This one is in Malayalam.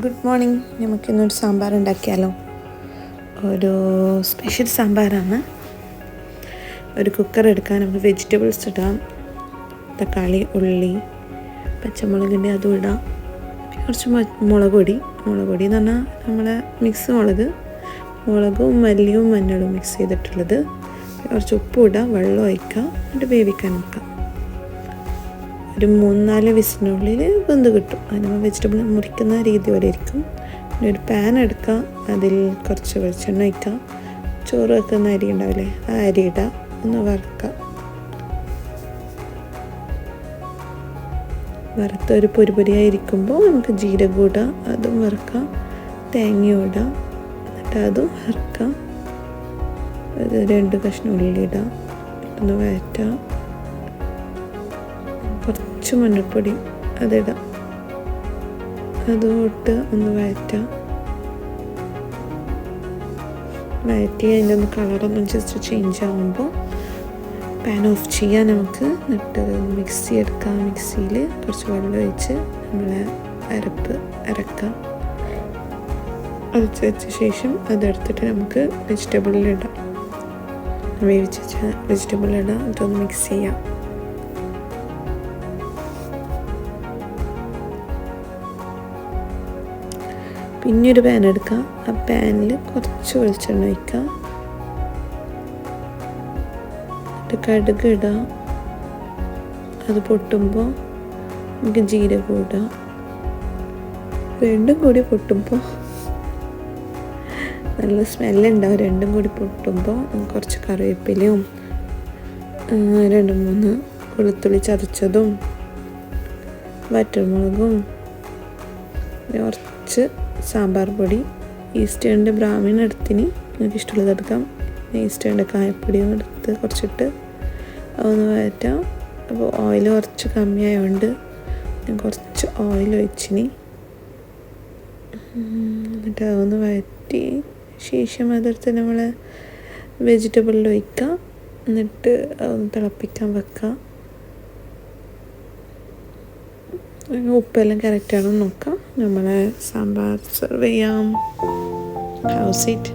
Good morning. നമുക്കിന്നൊരു സാമ്പാർ ഉണ്ടാക്കിയാലോ. ഒരു സ്പെഷ്യൽ സാമ്പാറാണ്. ഒരു കുക്കർ എടുക്കാൻ നമുക്ക് വെജിറ്റബിൾസ് ഇടാം. തക്കാളി, ഉള്ളി, പച്ചമുളകിൻ്റെ അതും ഇടാം. കുറച്ച് മുളക് പൊടി എന്ന് പറഞ്ഞാൽ നമ്മളെ മിക്സ് മുളകും മല്ലിയും മഞ്ഞളും മിക്സ് ചെയ്തിട്ടുള്ളത്. കുറച്ച് ഉപ്പും ഇടാം, വെള്ളം ഒഴിക്കാം, എന്നിട്ട് വേവിക്കാൻ വെക്കാം. ഒരു 3-4 വിസിലിനുള്ളിൽ വെന്ത് കിട്ടും. അതിന് വെജിറ്റബിൾ മുറിക്കുന്ന രീതി പോലെ ഇരിക്കും. പിന്നെ ഒരു പാൻ എടുക്കുക, അതിൽ കുറച്ച് വെളിച്ചെണ്ണ ഒഴിക്കുക, ചോറ് വെക്കുന്ന അരി ഉണ്ടാവില്ലേ, ആ അരി ഇടുക, ഒന്ന് വറുക്കുക. വറുത്ത ഒരു പൊരിപ്പൊരിയായിരിക്കുമ്പോൾ നമുക്ക് ജീരകം ഇടാം, അതും വറുക്കാം, തേങ്ങയും ഇടാം, എന്നിട്ട് അതും വറുക്കാം. അത് 2 കഷ്ണം ഉള്ളി ഇടാം, ഒന്ന് വഴറ്റാം. കുറച്ച് മഞ്ഞൾപ്പൊടി അതിടാം, അതും ഇട്ട് ഒന്ന് വഴറ്റി അതിൻ്റെ ഒന്ന് കളറൊന്നും ജസ്റ്റ് ചേഞ്ച് ആകുമ്പോൾ പാൻ ഓഫ് ചെയ്യാൻ നമുക്ക്. എന്നിട്ട് മിക്സി എടുക്കാം. മിക്സിയിൽ കുറച്ച് വെള്ളം ഒഴിച്ച് നമ്മളെ അരക്കാം. അരച്ച് വെച്ച ശേഷം അതെടുത്തിട്ട് നമുക്ക് വെജിറ്റബിളിലിടാം. വേവിച്ച് വെച്ച വെജിറ്റബിളിലിടാം, എന്നിട്ടൊന്ന് മിക്സ് ചെയ്യാം. പിന്നെ ഒരു പാൻ എടുക്കുക, ആ പാനിൽ കുറച്ച് വെളിച്ചെണ്ണ ഒഴിക്കുക, എന്നിട്ട് കടുക് ഇടുക. അത് പൊട്ടുമ്പോൾ നമുക്ക് ജീരകം ഇടുക. രണ്ടും കൂടി പൊട്ടുമ്പോൾ നല്ല സ്മെല്ലുണ്ടാവും. രണ്ടും കൂടി പൊട്ടുമ്പോൾ കുറച്ച് കറിവേപ്പിലയും 2-3 വെളുത്തുള്ളി ചതച്ചതും വറ്റൽമുളകും കുറച്ച് സാമ്പാർ പൊടി, ഈസ്റ്റേണിൻ്റെ ബ്രാഹ്മൺ എടുത്തിന് നിങ്ങൾക്ക് ഇഷ്ടമുള്ളത് എടുക്കാം. ഈസ്റ്റേണിൻ്റെ കായപ്പൊടിയും എടുത്ത് കുറച്ചിട്ട് അതൊന്ന് വഴറ്റാം. അപ്പോൾ ഓയിൽ കുറച്ച് കമ്മിയായതുകൊണ്ട് ഞാൻ കുറച്ച് ഓയിൽ ഒഴിച്ചിനി. എന്നിട്ട് അതൊന്ന് വഴറ്റി ശേഷം അതെടുത്ത് നമ്മൾ വെജിറ്റബിളിൽ ഒഴിക്കുക. എന്നിട്ട് അതൊന്ന് തിളപ്പിക്കാൻ വെക്കുക. ഉപ്പെല്ലാം കറക്റ്റാണെന്ന് നോക്കാം. നമ്മളെ സാമ്പാർ സെർവ് ചെയ്യാം. House it.